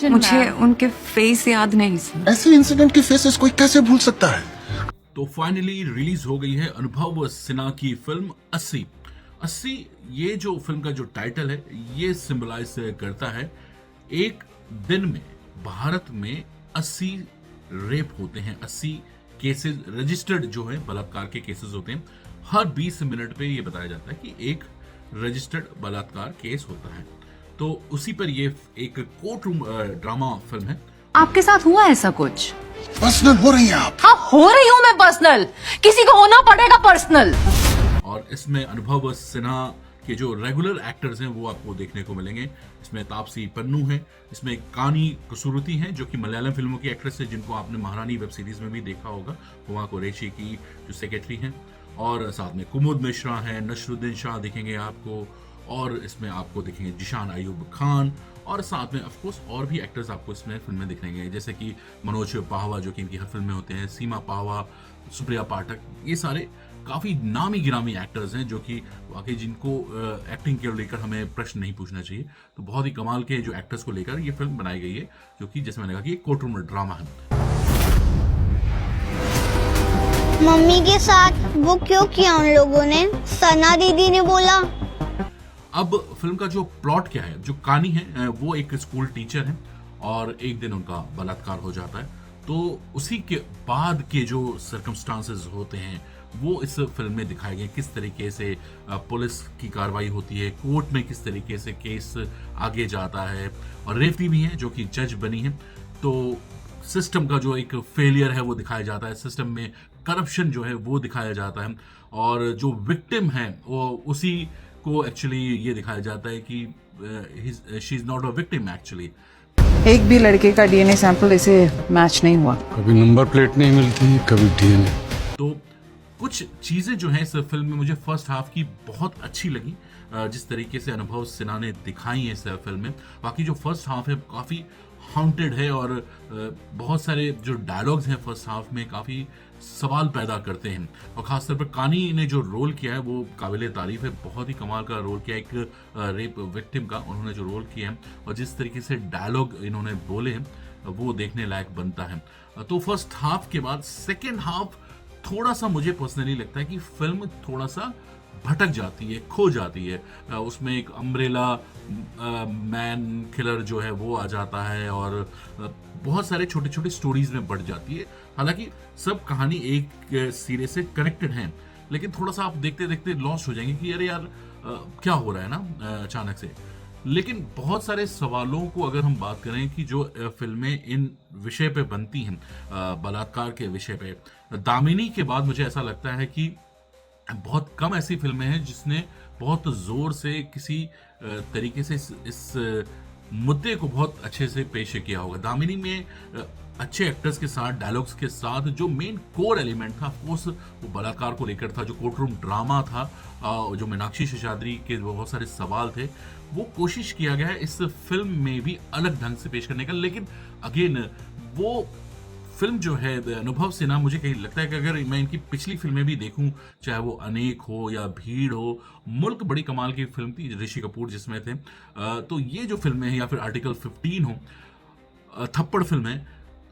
मुझे उनके फेस याद नहीं सर। ऐसे इंसिडेंट के फेसेस कोई कैसे भूल सकता है? तो फाइनली रिलीज हो गई है अनुभव सिन्हा की फिल्म 80। 80 ये जो फिल्म का जो टाइटल है ये सिंबलाइज करता है एक दिन में भारत में 80 रेप होते हैं, 80 केसेस रजिस्टर्ड जो है बलात्कार के केसेस होते हैं। हर 20 मिनट पे ये बताया जाता है कि एक रजिस्टर्ड बलात्कार केस होता है। तो उसी पर ये एक कोर्ट रूम ड्रामा फिल्म है। आपके साथ हुआ ऐसा कुछ? पर्सनल हो रही हैं आप? हाँ, हो रही हूँ मैं पर्सनल। किसी को होना पड़ेगा पर्सनल। और इसमें अनुभव सिन्हा के जो रेगुलर एक्टर्स हैं वो आपको देखने को मिलेंगे। इसमें तापसी पन्नू है, इसमें कानी कसूरुती हैं जो कि मलयालम फिल्मों की एक्ट्रेस है, जिनको आपने महारानी वेब सीरीज में भी देखा होगा, हुमा कुरैशी की जो सेक्रेटरी हैं। और साथ में कुमुद मिश्रा हैं, नशरुद्दीन शाह दिखेंगे आपको, और इसमें आपको दिखेंगे जिशान अयूब खान, और साथ में ऑफ कोर्स और भी एक्टर्स आपको इसमें फिल्म में दिखेंगे, जैसे कि मनोज पाहवा जो कि इनकी हर फिल्म में होते हैं, सीमा पाहवा, सुप्रिया पाठक, ये सारे काफ़ी नामी गिरामी एक्टर्स हैं जो कि वाकई जिनको एक्टिंग के लेकर हमें प्रश्न नहीं पूछना चाहिए। तो बहुत ही कमाल के जो एक्टर्स को लेकर ये फिल्म बनाई गई है, जो कि जैसे मैंने कहा कि एक कोर्ट रूम ड्रामा है। मम्मी के साथ वो क्यों किया उन लोगों ने? सना दीदी ने बोला। अब फिल्म का जो प्लॉट क्या है, जो कहानी है, वो एक स्कूल टीचर है और एक दिन उनका बलात्कार हो जाता है। तो उसी के बाद के जो सर्कमस्टांसेस होते हैं वो इस फिल्म में दिखाए गए, किस तरीके से पुलिस की कार्रवाई होती है, कोर्ट में किस तरीके से केस आगे जाता है। और रेवती भी है जो कि जज बनी है। तो सिस्टम का जो एक फेलियर है वो दिखाया जाता है, सिस्टम में करप्शन जो है वो दिखाया जाता है। और जो विक्टिम है वो उसी को एक्चुअली ये दिखाया जाता है कि she is not a victim actually. एक भी लड़के का डीएनए सैंपल इसे मैच नहीं हुआ। कभी नंबर प्लेट नहीं मिलती, कभी डीएनए। तो कुछ चीजें जो हैं इस फिल्म में मुझे फर्स्ट हाफ की बहुत अच्छी लगी, जिस तरीके से अनुभव सिन्हा ने दिखाई है इस फिल्म में। बाकी जो फर्स्ट हाफ है काफी हाउंटेड है और बहुत सारे जो डायलॉग्स हैं फर्स्ट हाफ में काफी सवाल पैदा करते हैं। और खासतौर पर कानी ने जो रोल किया है वो काबिले तारीफ है, बहुत ही कमाल का रोल किया, एक रेप विक्टिम का उन्होंने जो रोल किया है और जिस तरीके से डायलॉग इन्होंने बोले हैं वो देखने लायक बनता है। तो फर्स्ट हाफ के बाद सेकेंड हाफ थोड़ा सा मुझे पर्सनली लगता है कि फिल्म थोड़ा सा भटक जाती है, खो जाती है। उसमें एक अम्ब्रेला मैन किलर जो है वो आ जाता है और बहुत सारे छोटे छोटे स्टोरीज में बढ़ जाती है। हालांकि सब कहानी एक सिरे से कनेक्टेड हैं, लेकिन थोड़ा सा आप देखते देखते लॉस्ट हो जाएंगे कि अरे यार क्या हो रहा है ना अचानक से। लेकिन बहुत सारे सवालों को अगर हम बात करें कि जो फिल्में इन विषय पे बनती हैं, बलात्कार के विषय पे, दामिनी के बाद मुझे ऐसा लगता है कि बहुत कम ऐसी फिल्में हैं जिसने बहुत जोर से किसी तरीके से इस मुद्दे को बहुत अच्छे से पेश किया होगा। दामिनी में अच्छे एक्टर्स के साथ, डायलॉग्स के साथ, जो मेन कोर एलिमेंट था ऑफकोर्स वो बलात्कार को लेकर था, जो कोर्ट रूम ड्रामा था, जो मीनाक्षी शेषाद्री के बहुत सारे सवाल थे, वो कोशिश किया गया है इस फिल्म में भी अलग ढंग से पेश करने का। लेकिन अगेन वो फिल्म जो है अनुभव सिन्हा, मुझे कहीं लगता है कि अगर मैं इनकी पिछली फिल्में भी देखूं, चाहे वो अनेक हो या भीड़ हो, मुल्क बड़ी कमाल की फिल्म थी, ऋषि कपूर जिसमें थे, तो ये जो फिल्में हैं या फिर आर्टिकल 15 हो, थप्पड़ फिल्म है,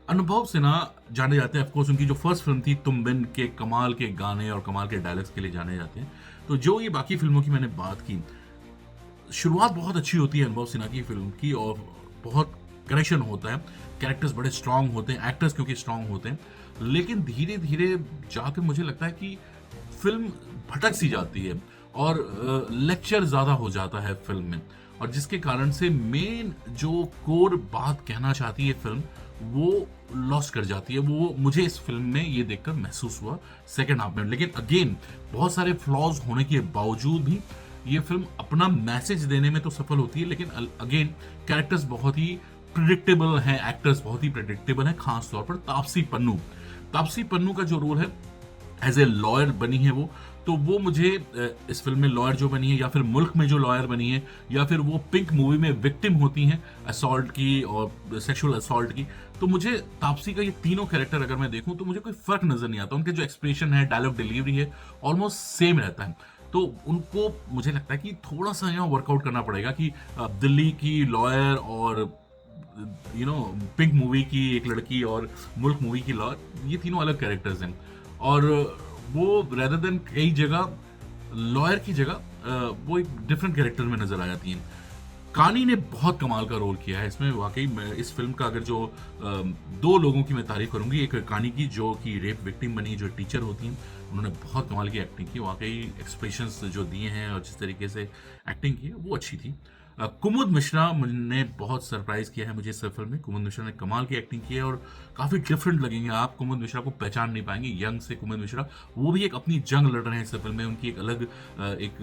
अनुभव सिन्हा जाने जाते हैं। ऑफकोर्स उनकी जो फर्स्ट फिल्म थी तुम बिन के कमाल के गाने और कमाल के डायलॉग्स के लिए जाने जाते हैं। तो जो ये बाकी फिल्मों की मैंने बात की, शुरुआत बहुत अच्छी होती है अनुभव सिन्हा की फिल्म की और बहुत कनेक्शन होता है, कैरेक्टर्स बड़े स्ट्रांग होते हैं, एक्टर्स क्योंकि स्ट्रांग होते हैं, लेकिन धीरे धीरे जाकर मुझे लगता है कि फिल्म भटक सी जाती है और लेक्चर ज़्यादा हो जाता है फिल्म में, और जिसके कारण से मेन जो कोर बात कहना चाहती है फिल्म वो लॉस कर जाती है। वो मुझे इस फिल्म में ये देखकर महसूस हुआ सेकेंड हाफ में। लेकिन अगेन बहुत सारे फ्लॉज होने के बावजूद भी ये फिल्म अपना मैसेज देने में तो सफल होती है, लेकिन अगेन कैरेक्टर्स बहुत ही प्रिडिक्टेबल हैं, एक्टर्स बहुत ही प्रिडिक्टेबल हैं, खास तौर पर तापसी पन्नू। तापसी पन्नू का जो रोल है एज ए लॉयर बनी है वो, तो वो मुझे इस फिल्म में लॉयर जो बनी है या फिर मुल्क में जो लॉयर बनी है या फिर वो पिंक मूवी में विक्टिम होती हैं असॉल्ट की और सेक्सुअल असॉल्ट की, तो मुझे तापसी का ये तीनों कैरेक्टर अगर मैं देखूं तो मुझे कोई फर्क नजर नहीं आता। उनके जो एक्सप्रेशन है, डायलॉग डिलीवरी है, ऑलमोस्ट सेम रहता है। तो उनको मुझे लगता है कि थोड़ा सा यहाँ वर्कआउट करना पड़ेगा कि दिल्ली की लॉयर और पिंक मूवी की एक लड़की और मुल्क मूवी की लॉ, ये तीनों अलग कैरेक्टर्स हैं। और वो रेदर देन कई जगह लॉयर की जगह वो एक डिफरेंट कैरेक्टर में नजर आ जाती हैं। कानी ने बहुत कमाल का रोल किया है इसमें। वाकई मैं इस फिल्म का अगर जो दो लोगों की मैं तारीफ करूंगी, एक कानी की जो कि रेप विक्टिम बनी, जो टीचर होती हैं, उन्होंने बहुत कमाल की एक्टिंग की। वाकई एक्सप्रेशंस जो दिए हैं और जिस तरीके से एक्टिंग की है वो अच्छी थी। कुमुद मिश्रा ने बहुत सरप्राइज किया है मुझे इस फिल्म में। कुमुद मिश्रा ने कमाल की एक्टिंग की है और काफी डिफरेंट लगेंगे आप। कुमुद मिश्रा को पहचान नहीं पाएंगे यंग से कुमुद मिश्रा। वो भी एक अपनी जंग लड़ रहे हैं इस फिल्म में। उनकी एक अलग एक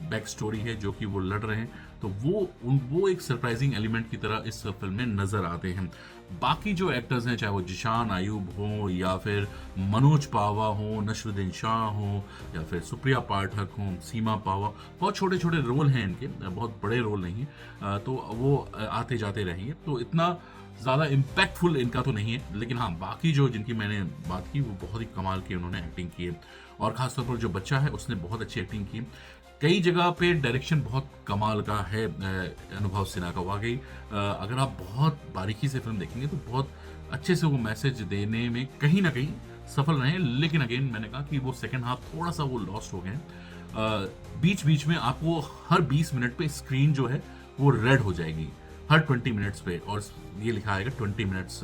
बैक स्टोरी है जो कि वो लड़ रहे हैं, तो वो एक सरप्राइजिंग एलिमेंट की तरह इस फिल्म में नजर आते हैं। बाकी जो एक्टर्स हैं, चाहे वो जिशान आयूब हो या फिर मनोज पावा हो, नशरुद्दीन शाह हो या फिर सुप्रिया पाठक हो, सीमा पावा, बहुत छोटे छोटे रोल हैं इनके, बहुत बड़े रोल नहीं है, तो वो आते जाते रहेंगे। तो इतना ज़्यादा इम्पैक्टफुल इनका तो नहीं है, लेकिन हाँ बाकी जो जिनकी मैंने बात की वो बहुत ही कमाल की उन्होंने एक्टिंग की है। और खासतौर पर जो बच्चा है उसने बहुत अच्छी एक्टिंग की। कई जगह पे डायरेक्शन बहुत कमाल का है अनुभव सिन्हा का। वाकई अगर आप बहुत बारीकी से फिल्म देखेंगे तो बहुत अच्छे से वो मैसेज देने में कहीं ना कहीं सफल रहे। लेकिन अगेन मैंने कहा कि वो सेकंड हाफ थोड़ा सा वो लॉस्ट हो गए। बीच बीच में आपको हर 20 मिनट पे स्क्रीन जो है वो रेड हो जाएगी, हर 20 मिनट्स पे, और ये लिखा आएगा 20 मिनट्स।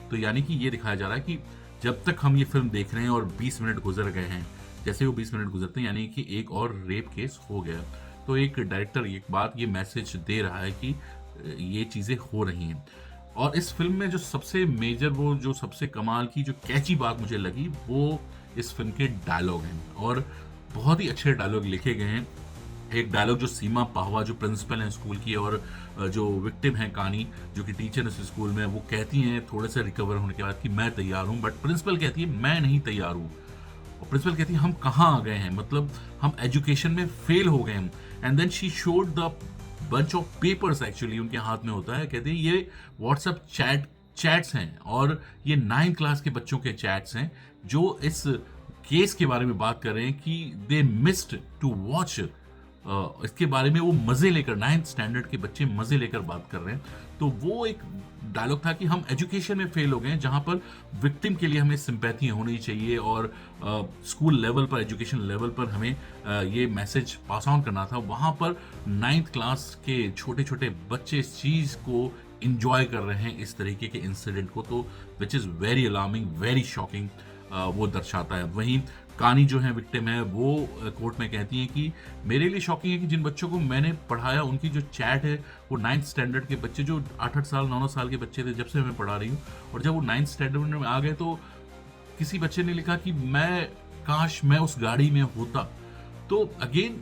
तो यानी कि ये दिखाया जा रहा है कि जब तक हम ये फिल्म देख रहे हैं और 20 मिनट गुजर गए हैं, जैसे वो 20 मिनट गुजरते हैं यानी कि एक और रेप केस हो गया। तो एक डायरेक्टर एक बात ये मैसेज दे रहा है कि ये चीज़ें हो रही हैं। और इस फिल्म में जो सबसे मेजर, वो जो सबसे कमाल की जो कैची बात मुझे लगी वो इस फिल्म के डायलॉग हैं। और बहुत ही अच्छे डायलॉग लिखे गए हैं। एक डायलॉग जो सीमा पाहवा जो प्रिंसिपल हैं स्कूल की और जो विक्टिम है कानी जो कि टीचर है स्कूल में, वो कहती हैं थोड़े से रिकवर होने के बाद कि मैं तैयार हूँ, बट प्रिंसिपल कहती है मैं नहीं तैयार हूँ। और प्रिंसिपल कहती है हम कहाँ आ गए हैं, मतलब हम एजुकेशन में फेल हो गए हैं। And then she showed the bunch of papers, actually उनके हाथ में होता है। कहते हैं ये व्हाट्सएप चैट्स हैं और ये 9th क्लास के बच्चों के चैट्स हैं जो इस केस के बारे में बात कर रहे हैं कि दे मिस्ड टू वॉच। इसके बारे में वो मजे लेकर, 9th स्टैंडर्ड के बच्चे मजे लेकर बात कर रहे हैं। तो वो एक डायलॉग था कि हम एजुकेशन में फेल हो गए हैं, जहां पर विक्टिम के लिए हमें सिंपैथी होनी चाहिए और स्कूल लेवल पर, एजुकेशन लेवल पर हमें ये मैसेज पास ऑन करना था। वहां पर 9th क्लास के छोटे छोटे बच्चे इस चीज को इंजॉय कर रहे हैं, इस तरीके के इंसिडेंट को, तो which is very alarming, very shocking वो दर्शाता है। वहीं कानी जो है विक्टिम है, वो कोर्ट में कहती हैं कि मेरे लिए शॉकिंग है कि जिन बच्चों को मैंने पढ़ाया उनकी जो चैट है वो 9th स्टैंडर्ड के बच्चे, जो 8-8 साल 9-9 साल के बच्चे थे जब से मैं पढ़ा रही हूँ, और जब वो 9th स्टैंडर्ड में आ गए तो किसी बच्चे ने लिखा कि मैं काश मैं उस गाड़ी में होता। तो अगेन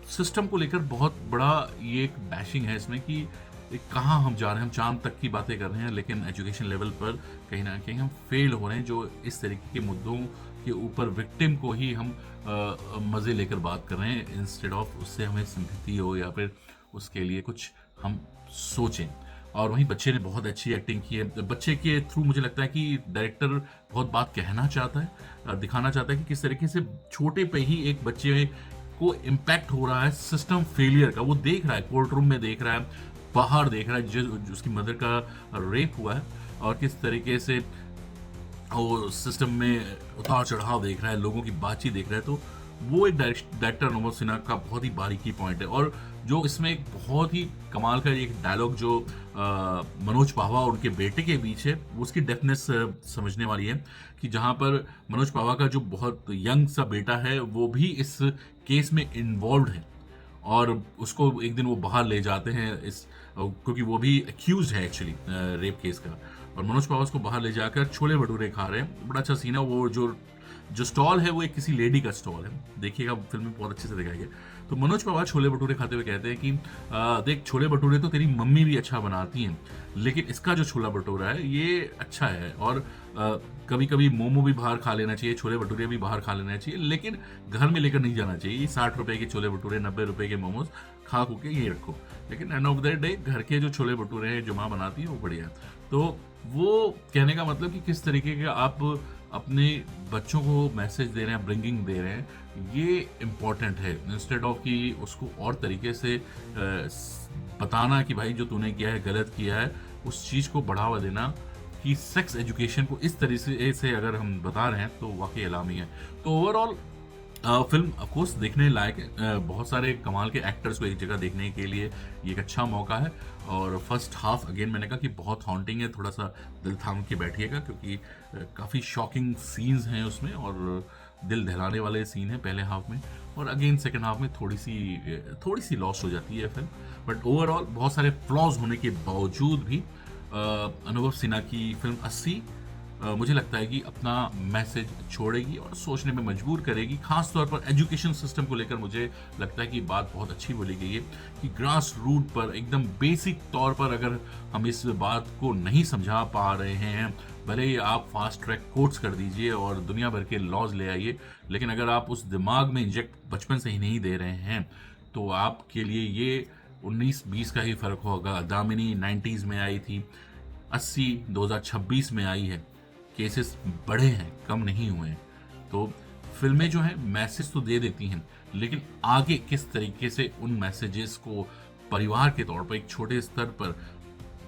सिस्टम को लेकर बहुत बड़ा ये एक बैशिंग है इसमें कि कहाँ हम जा रहे हैं। हम चांद तक की बातें कर रहे हैं लेकिन एजुकेशन लेवल पर कहीं ना कहीं हम फेल हो रहे हैं, जो इस तरीके के मुद्दों के ऊपर विक्टिम को ही हम मज़े लेकर बात कर रहे हैं, इंस्टेड ऑफ उससे हमें सिंपैथी हो या फिर उसके लिए कुछ हम सोचें। और वहीं बच्चे ने बहुत अच्छी एक्टिंग की है। बच्चे के थ्रू मुझे लगता है कि डायरेक्टर बहुत बात कहना चाहता है, दिखाना चाहता है कि किस तरीके से छोटे पे ही एक बच्चे को इम्पैक्ट हो रहा है सिस्टम फेलियर का। वो देख रहा है, कोर्ट रूम में देख रहा है, बाहर देख रहा है जो उसकी मदर का रेप हुआ है, और किस तरीके से वो सिस्टम में उतार चढ़ाव देख रहा है, लोगों की बातचीत देख रहा है। तो वो एक डायरेक्टर अनुभव सिन्हा का बहुत ही बारीकी पॉइंट है। और जो इसमें एक बहुत ही कमाल का एक डायलॉग जो मनोज पावा और उनके बेटे के बीच है, उसकी डेफनेस समझने वाली है कि जहाँ पर मनोज पावा का जो बहुत यंग सा बेटा है वो भी इस केस में इन्वॉल्व है, और उसको एक दिन वो बाहर ले जाते हैं क्योंकि वो भी एक्यूज है एक्चुअली रेप केस का, और मनोज पावा उसको बाहर ले जाकर छोले भटूरे खा रहे हैं। बड़ा अच्छा सीन है। वो जो स्टॉल है वो एक किसी लेडी का स्टॉल है, देखिएगा फिल्म में बहुत अच्छे से दिखाया गया। तो मनोज पावा छोले भटूरे खाते हुए कहते हैं कि देख छोले भटूरे तो तेरी मम्मी भी अच्छा बनाती हैं, लेकिन इसका जो छोला भटूरा है ये अच्छा है, और कभी कभी मोमो भी बाहर खा लेना चाहिए, छोले भटूरे भी बाहर खा लेना चाहिए, लेकिन घर में लेकर नहीं जाना चाहिए। 60 रुपए के छोले भटूरे, 90 रुपए के मोमोज खा के ये रखो, लेकिन एंड ऑफ द डे घर के जो छोले भटूरे हैं जो माँ बनाती है वो बढ़िया है। तो वो कहने का मतलब कि किस तरीके के आप अपने बच्चों को मैसेज दे रहे हैं, ब्रिंगिंग दे रहे हैं, ये इम्पोर्टेंट है, इंस्टेड ऑफ कि उसको और तरीके से बताना कि भाई जो तूने किया है गलत किया है, उस चीज को बढ़ावा देना कि सेक्स एजुकेशन को इस तरीके से अगर हम बता रहे हैं तो वाकई अलामी है। तो ओवरऑल फिल्म ऑफ कोर्स देखने लायक है। बहुत सारे कमाल के एक्टर्स को एक जगह देखने के लिए ये एक अच्छा मौका है। और फर्स्ट हाफ अगेन मैंने कहा कि बहुत हॉन्टिंग है, थोड़ा सा दिल थाम के बैठिएगा क्योंकि काफ़ी शॉकिंग सीन्स हैं उसमें और दिल दहलाने वाले सीन हैं पहले हाफ में, और अगेन सेकेंड हाफ में थोड़ी सी लॉस हो जाती है फिल्म। बट ओवरऑल बहुत सारे फ्लॉज होने के बावजूद भी अनुभव सिन्हा की फिल्म 80 मुझे लगता है कि अपना मैसेज छोड़ेगी और सोचने में मजबूर करेगी। खास तौर पर एजुकेशन सिस्टम को लेकर मुझे लगता है कि बात बहुत अच्छी बोली गई है कि ग्रास रूट पर एकदम बेसिक तौर पर अगर हम इस बात को नहीं समझा पा रहे हैं, भले ही आप फास्ट ट्रैक कोर्ट्स कर दीजिए और दुनिया भर के लॉज ले आइए, लेकिन अगर आप उस दिमाग में इंजेक्ट बचपन से ही नहीं दे रहे हैं तो आपके लिए ये 19-20 का ही फर्क होगा। दामिनी 90s में आई थी, 80 2026 में आई है। केसेस बढ़े हैं, कम नहीं हुए हैं। तो फिल्में जो हैं मैसेज तो दे देती हैं, लेकिन आगे किस तरीके से उन मैसेजेस को परिवार के तौर पर एक छोटे स्तर पर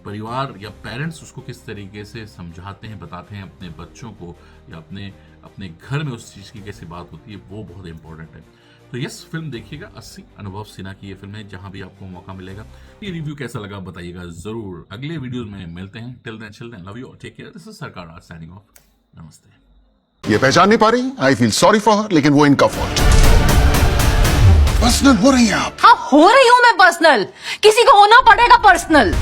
परिवार या पेरेंट्स उसको किस तरीके से समझाते हैं, बताते हैं अपने बच्चों को, या अपने घर में उस चीज़ की कैसे बात होती है, वो बहुत इंपॉर्टेंट है। तो यस, फिल्म देखिएगा 80 अनुभव सिन्हा की ये फिल्म है, जहां भी आपको मौका मिलेगा। ये रिव्यू कैसा लगा बताइएगा जरूर। अगले वीडियोस में मिलते हैं। Till then chill then, love you, take care. This is Sarkar signing off. नमस्ते। ये पहचान नहीं पा रही, I feel sorry for her, लेकिन वो इनका फॉल्ट। पर्सनल हो रही हैं आप। हाँ, हो रही हूं मैं पर्सनल, किसी को होना पड़ेगा पर्सनल।